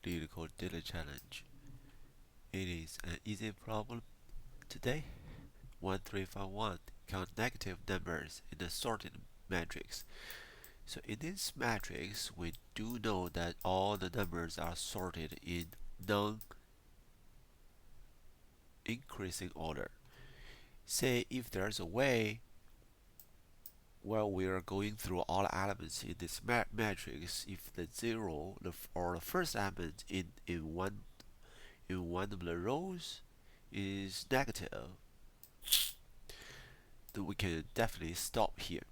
Leetcode daily challenge. It is an easy problem today. 1351. Count negative numbers in the sorted matrix. So in this matrix, we do know that all the numbers are sorted in non-increasing order. Say if there's a way where we are going through all elements in this matrix, if the zero or the first element in one of the rows is negative, then we can definitely stop here.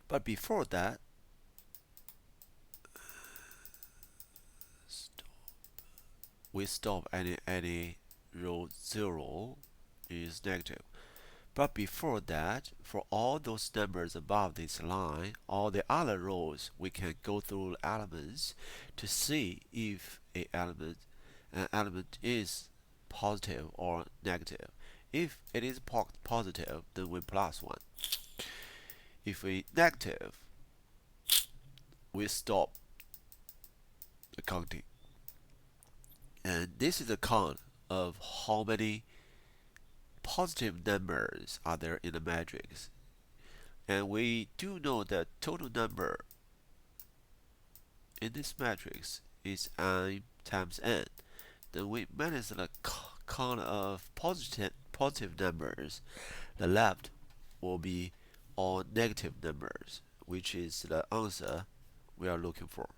But before that, we stop any row 0 is negative. But before that, for all those numbers above this line, all the other rows, we can go through elements to see if an element is positive or negative. If it is positive, then we plus 1. If we negative, we stop the counting. And this is a count of how many positive numbers are there in the matrix. And we do know that total number in this matrix is n times n. Then we minus the count of positive numbers. The left will be all negative numbers, which is the answer we are looking for.